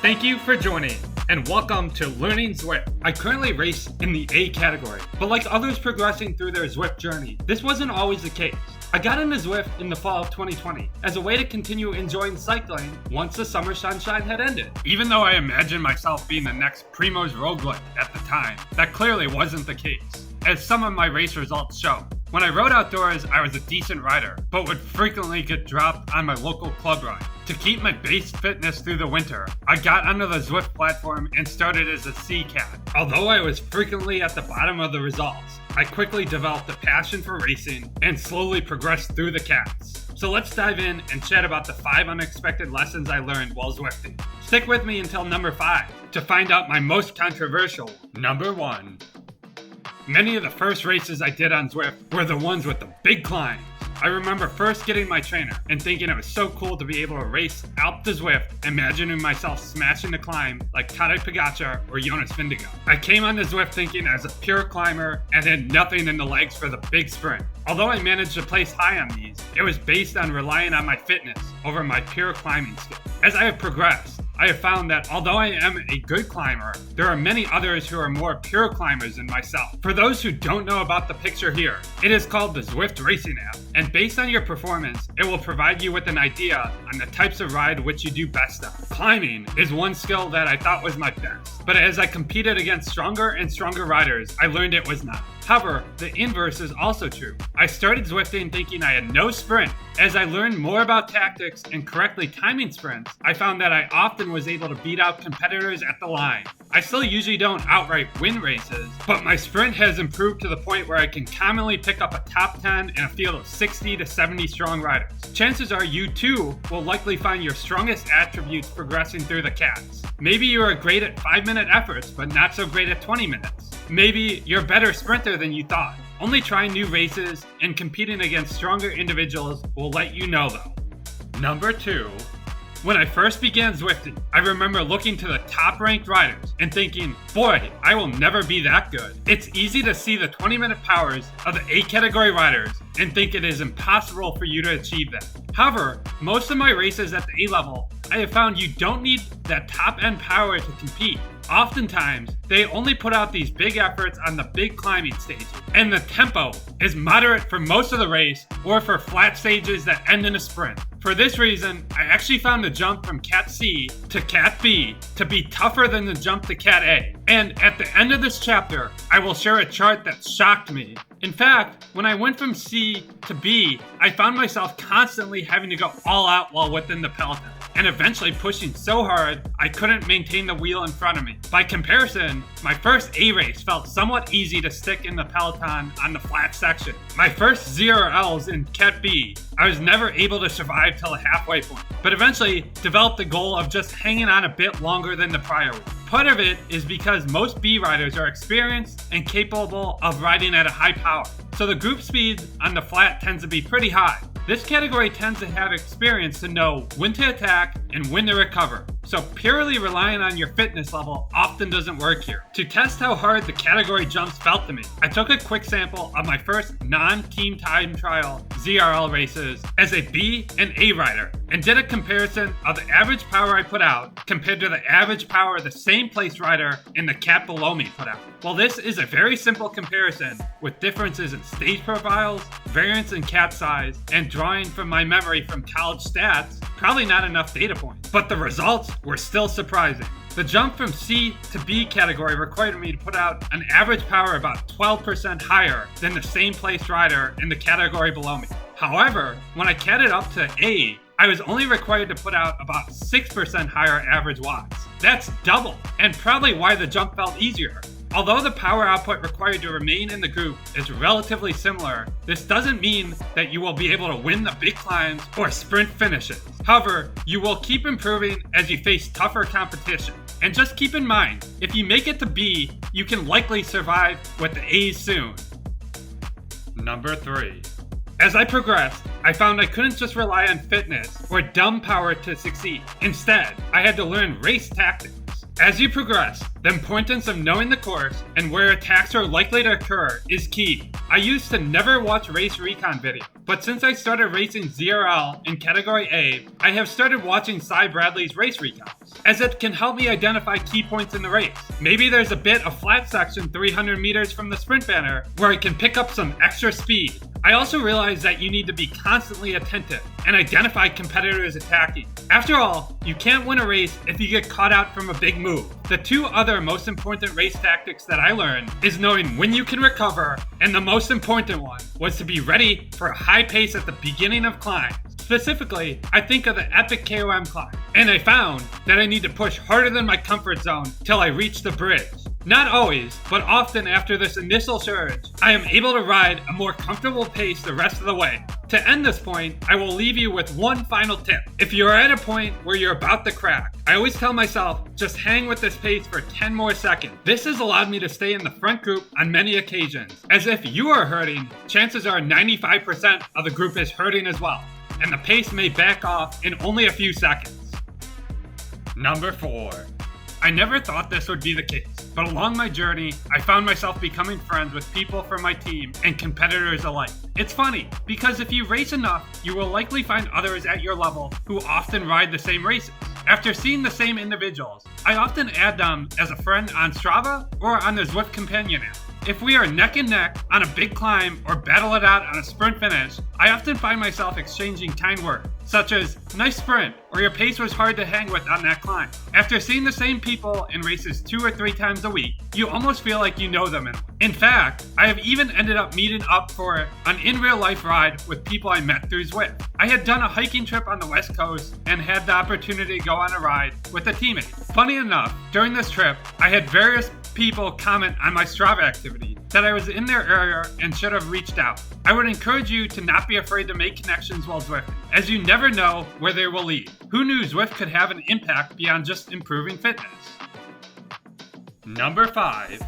Thank you for joining, and welcome to Learning Zwift. I currently race in the A category, but like others progressing through their Zwift journey, this wasn't always the case. I got into Zwift in the fall of 2020 as a way to continue enjoying cycling once the summer sunshine had ended. Even though I imagined myself being the next Primoz Roglic at the time, that clearly wasn't the case, as some of my race results show. When I rode outdoors, I was a decent rider, but would frequently get dropped on my local club ride. To keep my base fitness through the winter, I got onto the Zwift platform and started as a C cat. Although I was frequently at the bottom of the results, I quickly developed a passion for racing and slowly progressed through the cats. So let's dive in and chat about the 5 unexpected lessons I learned while Zwifting. Stick with me until number 5 to find out my most controversial. Number 1. Many of the first races I did on Zwift were the ones with the big climbs. I remember first getting my trainer and thinking it was so cool to be able to race Alpe to Zwift, imagining myself smashing the climb like Tadej Pogacar or Jonas Vingegaard. I came onto Zwift thinking as a pure climber and had nothing in the legs for the big sprint. Although I managed to place high on these, it was based on relying on my fitness over my pure climbing skill. As I have progressed, I have found that although I am a good climber, there are many others who are more pure climbers than myself. For those who don't know about the picture here, it is called the Zwift Racing app, and based on your performance, it will provide you with an idea on the types of ride which you do best on. Climbing is one skill that I thought was my best, but as I competed against stronger and stronger riders, I learned it was not. However, the inverse is also true. I started Zwifting thinking I had no sprint. As I learned more about tactics and correctly timing sprints, I found that I often was able to beat out competitors at the line. I still usually don't outright win races, but my sprint has improved to the point where I can commonly pick up a top 10 in a field of 60 to 70 strong riders. Chances are you too will likely find your strongest attributes progressing through the cats. Maybe you are great at 5-minute efforts, but not so great at 20 minutes. Maybe you're a better sprinter than you thought. Only trying new races and competing against stronger individuals will let you know though. Number 2. When I first began Zwifting, I remember looking to the top-ranked riders and thinking, boy, I will never be that good. It's easy to see the 20-minute powers of the A-category riders and think it is impossible for you to achieve that. However, most of my races at the A level, I have found you don't need that top-end power to compete. Oftentimes, they only put out these big efforts on the big climbing stages, and the tempo is moderate for most of the race or for flat stages that end in a sprint. For this reason, I actually found the jump from Cat C to Cat B to be tougher than the jump to Cat A. And at the end of this chapter, I will share a chart that shocked me. In fact, when I went from C to B, I found myself constantly having to go all out while within the peloton, and eventually pushing so hard I couldn't maintain the wheel in front of me. By comparison, my first A race felt somewhat easy to stick in the peloton on the flat section. My first ZRLs in Cat B, I was never able to survive till the halfway point, but eventually developed the goal of just hanging on a bit longer than the prior week. Part of it is because most B riders are experienced and capable of riding at a high power, so the group speed on the flat tends to be pretty high. This category tends to have experience to know when to attack and when to recover, so purely relying on your fitness level often doesn't work here. To test how hard the category jumps felt to me, I took a quick sample of my first non-team time trial ZRL races as a B and A rider and did a comparison of the average power I put out compared to the average power the same place rider in the cat below me put out. While this is a very simple comparison with differences in stage profiles, variance in cat size, and drawing from my memory from college stats, probably not enough data points, but the results were still surprising. The jump from C to B category required me to put out an average power about 12% higher than the same place rider in the category below me. However, when I catted up to A, I was only required to put out about 6% higher average watts. That's double, and probably why the jump felt easier. Although the power output required to remain in the group is relatively similar, this doesn't mean that you will be able to win the big climbs or sprint finishes. However, you will keep improving as you face tougher competition. And just keep in mind, if you make it to B, you can likely survive with the A's soon. Number 3. As I progressed, I found I couldn't just rely on fitness or dumb power to succeed. Instead, I had to learn race tactics. As you progress, the importance of knowing the course and where attacks are likely to occur is key. I used to never watch race recon video, but since I started racing ZRL in Category A, I have started watching Cy Bradley's race recons. as it can help me identify key points in the race. Maybe there's a bit of flat section 300 meters from the sprint banner where I can pick up some extra speed. I also realize that you need to be constantly attentive and identify competitors attacking. After all, you can't win a race if you get caught out from a big move. The two other most important race tactics that I learned is knowing when you can recover, and the most important one was to be ready for a high pace at the beginning of climbs. Specifically, I think of the epic KOM climb, and I found that I need to push harder than my comfort zone till I reach the bridge. Not always, but often after this initial surge, I am able to ride a more comfortable pace the rest of the way. To end this point, I will leave you with one final tip. If you are at a point where you're about to crack, I always tell myself, just hang with this pace for 10 more seconds. This has allowed me to stay in the front group on many occasions, as if you are hurting, chances are 95% of the group is hurting as well, and the pace may back off in only a few seconds. Number 4. I never thought this would be the case, but along my journey, I found myself becoming friends with people from my team and competitors alike. It's funny, because if you race enough, you will likely find others at your level who often ride the same races. After seeing the same individuals, I often add them as a friend on Strava or on the Zwift Companion app. If we are neck and neck on a big climb or battle it out on a sprint finish, I often find myself exchanging kind words, such as, nice sprint, or your pace was hard to hang with on that climb. After seeing the same people in races 2 or 3 times a week, you almost feel like you know them. In fact, I have even ended up meeting up for an in-real-life ride with people I met through Zwift. I had done a hiking trip on the West Coast and had the opportunity to go on a ride with a teammate. Funny enough, during this trip, I had various people comment on my Strava activity that I was in their area and should have reached out. I would encourage you to not be afraid to make connections while Zwifting, as you never know where they will lead. Who knew Zwift could have an impact beyond just improving fitness? Number 5.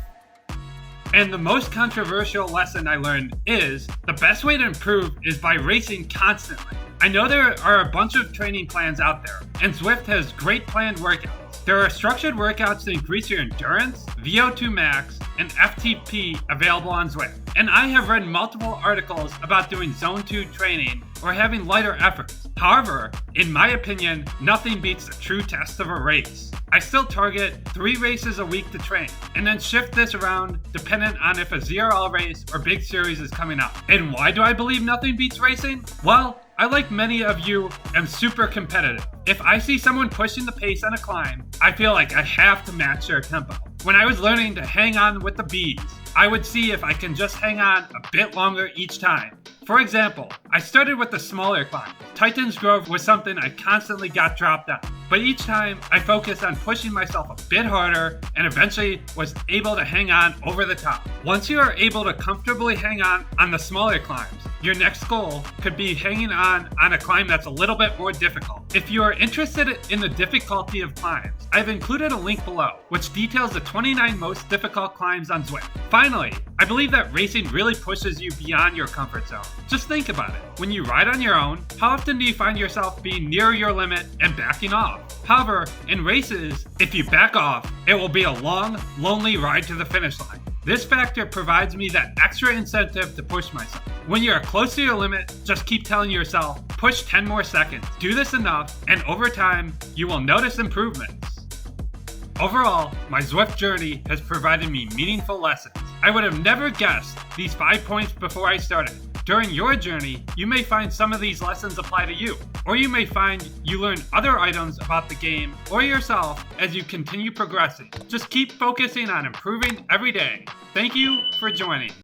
And the most controversial lesson I learned is the best way to improve is by racing constantly. I know there are a bunch of training plans out there, and Zwift has great planned workouts. There are structured workouts to increase your endurance, VO2 max, and FTP available on Zwift. And I have read multiple articles about doing Zone 2 training or having lighter efforts. However, in my opinion, nothing beats the true test of a race. I still target 3 races a week to train, and then shift this around dependent on if a ZRL race or big series is coming up. And why do I believe nothing beats racing? Well, I, like many of you, am super competitive. If I see someone pushing the pace on a climb, I feel like I have to match their tempo. When I was learning to hang on with the bees, I would see if I can just hang on a bit longer each time. For example, I started with the smaller climb. Titan's Grove was something I constantly got dropped on, but each time I focused on pushing myself a bit harder and eventually was able to hang on over the top. Once you are able to comfortably hang on the smaller climbs, your next goal could be hanging on a climb that's a little bit more difficult. If you are interested in the difficulty of climbs, I've included a link below, which details the 29 most difficult climbs on Zwift. Finally, I believe that racing really pushes you beyond your comfort zone. Just think about it. When you ride on your own, how often do you find yourself being near your limit and backing off? However, in races, if you back off, it will be a long, lonely ride to the finish line. This factor provides me that extra incentive to push myself. When you are close to your limit, just keep telling yourself, push 10 more seconds. Do this enough, and over time, you will notice improvements. Overall, my Zwift journey has provided me meaningful lessons. I would have never guessed these 5 points before I started. During your journey, you may find some of these lessons apply to you, or you may find you learn other items about the game or yourself as you continue progressing. Just keep focusing on improving every day. Thank you for joining.